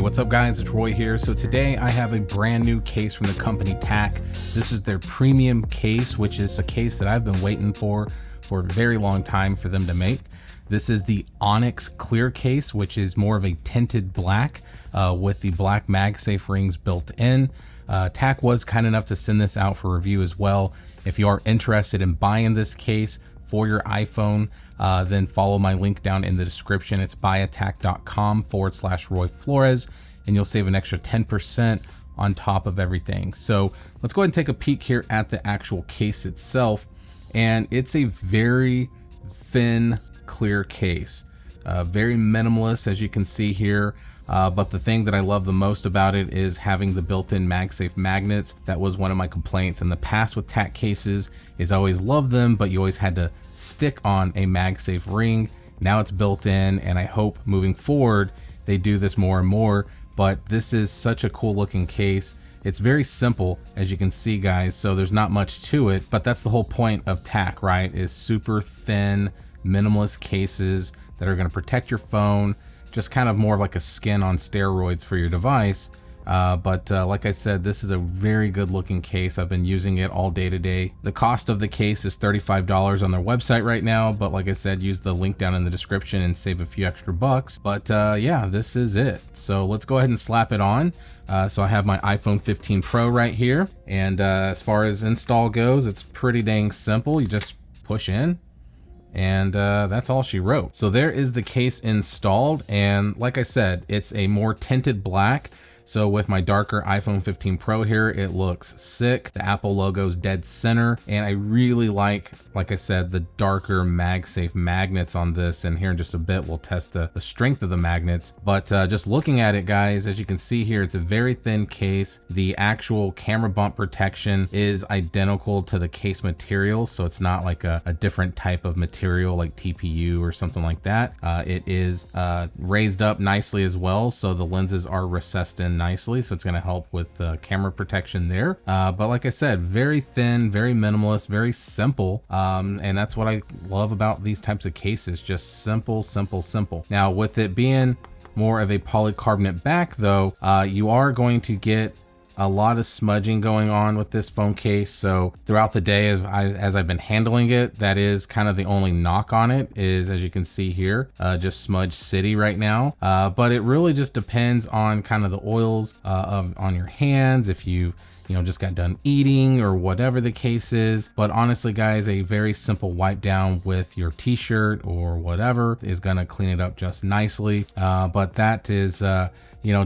what's up guys, it's Roy here. So today I have a brand new case from the company TAC. This is their premium case, which is a case that I've been waiting for a very long time for them to make. This is the Onyx Clear case, which is more of a tinted black with the black MagSafe rings built in. TAC was kind enough to send this out for review as well. If you are interested in buying this case for your iPhone, then follow my link down in the description. It's buyatac.com/Roy Flores, and you'll save an extra 10% on top of everything. So let's go ahead and take a peek here at the actual case itself. And it's a very thin, clear case, very minimalist, as you can see here. But the thing that I love the most about it is having the built-in MagSafe magnets. That was one of my complaints in the past with TAC cases, is I always loved them, but you always had to stick on a MagSafe ring. Now it's built in, and I hope moving forward they do this more and more. But this is such a cool looking case. It's very simple, as you can see guys, so there's not much to it, but that's the whole point of TAC, right? Is super thin, minimalist cases that are gonna protect your phone, just kind of more like a skin on steroids for your device. But like I said, this is a very good looking case. I've been using it all day today. The cost of the case is $35 on their website right now, but like I said, use the link down in the description and save a few extra bucks. But yeah, this is it. So let's go ahead and slap it on. So I have my iPhone 15 Pro right here. And as far as install goes, it's pretty dang simple. You just push in, and that's all she wrote. So there is the case installed, and like I said, it's a more tinted black. So with my darker iPhone 15 Pro here, it looks sick. The Apple logo's dead center, and I really like I said, the darker MagSafe magnets on this, and here in just a bit we'll test the strength of the magnets. But just looking at it guys, as you can see here, it's a very thin case. The actual camera bump protection is identical to the case material, so it's not like a different type of material like TPU or something like that. It is raised up nicely as well, so the lenses are recessed in nicely, so it's going to help with camera protection there. But like I said, very thin, very minimalist, very simple, and that's what I love about these types of cases. Just simple, simple, simple. Now with it being more of a polycarbonate back though, you are going to get a lot of smudging going on with this phone case. So throughout the day, as I've been handling it, that is kind of the only knock on it, is as you can see here, just smudge city right now. But it really just depends on kind of the oils on your hands, if you just got done eating or whatever the case is. But honestly guys, a very simple wipe down with your t-shirt or whatever is gonna clean it up just nicely. But that is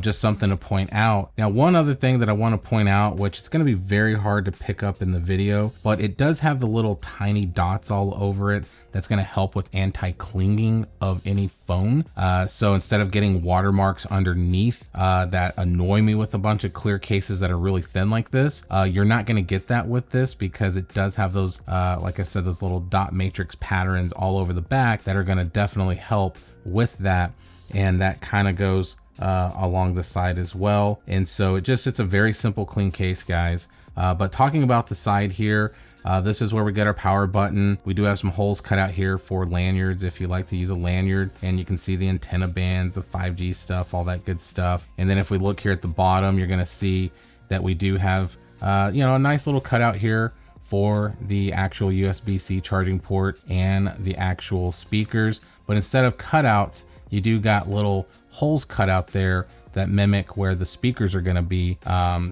just something to point out. Now, one other thing that I want to point out, which it's going to be very hard to pick up in the video, but it does have the little tiny dots all over it. That's going to help with anti-clinging of any phone. So instead of getting watermarks underneath that annoy me with a bunch of clear cases that are really thin like this, you're not going to get that with this, because it does have those, like I said, those little dot matrix patterns all over the back that are going to definitely help with that. And that kind of goes along the side as well. And so it's a very simple, clean case guys. But talking about the side here, this is where we get our power button. We do have some holes cut out here for lanyards if you like to use a lanyard, and you can see the antenna bands, the 5G stuff, all that good stuff. And then if we look here at the bottom, you're gonna see that we do have a nice little cutout here for the actual USB-C charging port and the actual speakers. But instead of cutouts, you do got little holes cut out there that mimic where the speakers are going to be.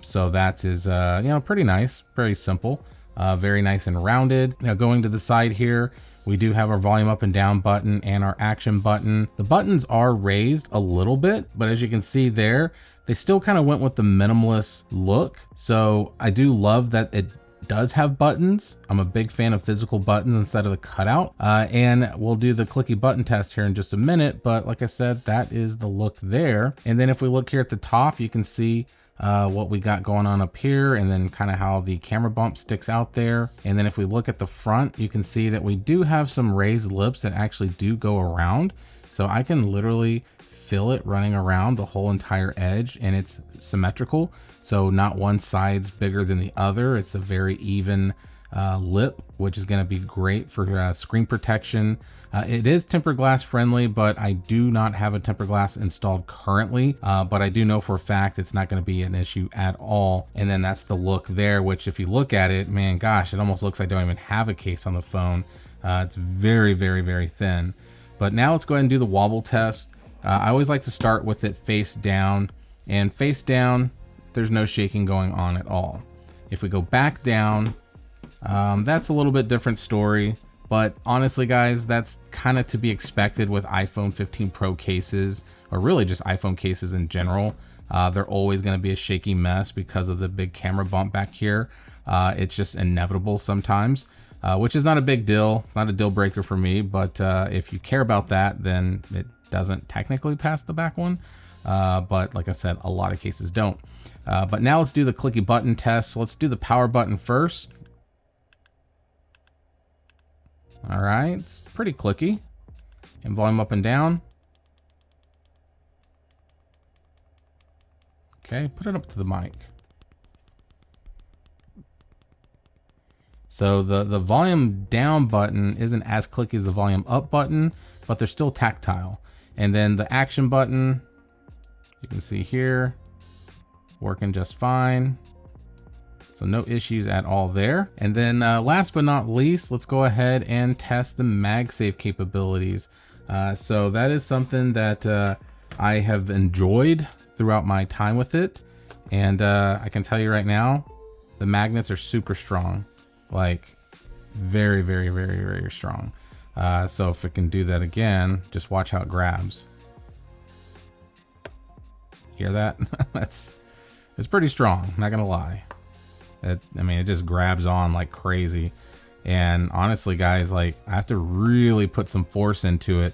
So that is, pretty nice, pretty simple, very nice and rounded. Now going to the side here, we do have our volume up and down button and our action button. The buttons are raised a little bit, but as you can see there, they still kind of went with the minimalist look. So I do love that it does have buttons. I'm a big fan of physical buttons instead of the cutout. And we'll do the clicky button test here in just a minute. But like I said, that is the look there. And then if we look here at the top, you can see what we got going on up here, and then kind of how the camera bump sticks out there. And then if we look at the front, you can see that we do have some raised lips that actually do go around. So I can literally feel it running around the whole entire edge, and it's symmetrical. So not one side's bigger than the other. It's a very even lip, which is going to be great for screen protection. It is tempered glass friendly, but I do not have a tempered glass installed currently, but I do know for a fact it's not going to be an issue at all. And then that's the look there, which if you look at it, man, gosh, it almost looks like I don't even have a case on the phone. It's very, very, very thin. But now let's go ahead and do the wobble test. I always like to start with it face down, and face down, there's no shaking going on at all. If we go back down, that's a little bit different story. But honestly, guys, that's kind of to be expected with iPhone 15 Pro cases, or really just iPhone cases in general. They're always going to be a shaky mess because of the big camera bump back here. It's just inevitable sometimes, which is not a big deal, not a deal breaker for me. But if you care about that, then it doesn't technically pass the back one. But like I said, a lot of cases don't. But now let's do the clicky button test. So let's do the power button first. All right, it's pretty clicky. And volume up and down. Okay, put it up to the mic. So the volume down button isn't as clicky as the volume up button, but they're still tactile. And then the action button, you can see here, working just fine. So no issues at all there. And then last but not least, let's go ahead and test the MagSafe capabilities. So that is something that I have enjoyed throughout my time with it. And I can tell you right now, the magnets are super strong, like very, very, very, very strong. So if it can do that again, just watch how it grabs. Hear that? It's pretty strong, not gonna lie. I mean, it just grabs on like crazy. And honestly, guys, like I have to really put some force into it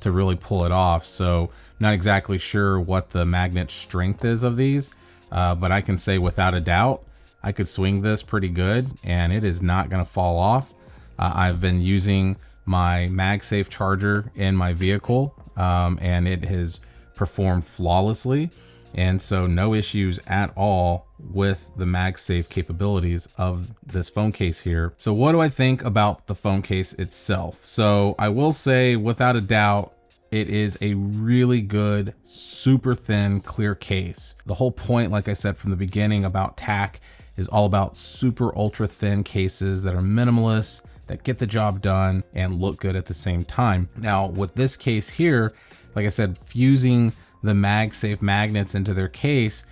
to really pull it off. So not exactly sure what the magnet strength is of these, but I can say without a doubt, I could swing this pretty good and it is not gonna fall off. I've been using my MagSafe charger in my vehicle and it has performed flawlessly. And so no issues at all with the MagSafe capabilities of this phone case here. So what do I think about the phone case itself? So I will say without a doubt, it is a really good, super thin, clear case. The whole point, like I said from the beginning about TAC, is all about super ultra thin cases that are minimalist, that get the job done and look good at the same time. Now with this case here, like I said, fusing the MagSafe magnets into their case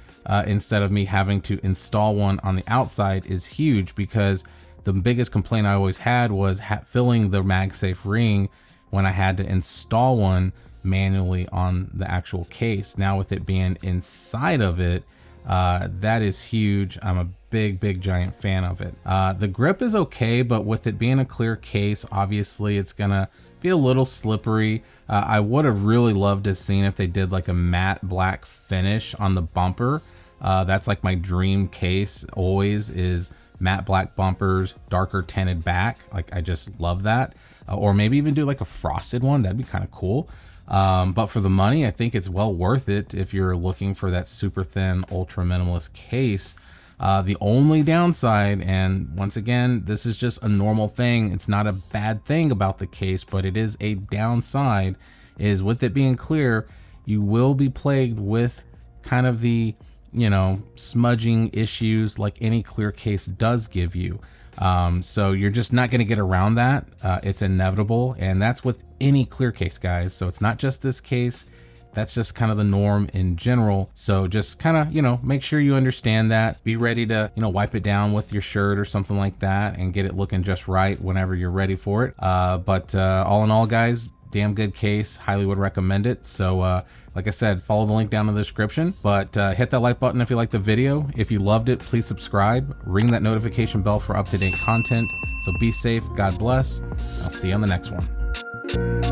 instead of me having to install one on the outside is huge, because the biggest complaint I always had was filling the MagSafe ring when I had to install one manually on the actual case. Now with it being inside of it, that is huge. I'm a big giant fan of it. The grip is okay, but with it being a clear case, obviously it's gonna be a little slippery. I would have really loved to seen if they did like a matte black finish on the bumper. That's like my dream case always, is matte black bumpers, darker tinted back. Like I just love that. Or maybe even do like a frosted one. That'd be kind of cool. But for the money, I think it's well worth it if you're looking for that super thin, ultra minimalist case. The only downside, and once again, this is just a normal thing, it's not a bad thing about the case, but it is a downside, is with it being clear, you will be plagued with kind of the, you know, smudging issues like any clear case does give you. So you're just not going to get around that. It's inevitable, and that's with any clear case, guys. So it's not just this case. That's just kind of the norm in general. So just kind of, you know, make sure you understand that. Be ready to, you know, wipe it down with your shirt or something like that and get it looking just right whenever you're ready for it. But all in all, guys, damn good case. Highly would recommend it. So like I said, follow the link down in the description, but hit that like button if you liked the video. If you loved it, please subscribe, ring that notification bell for up-to-date content. So be safe, God bless. I'll see you on the next one.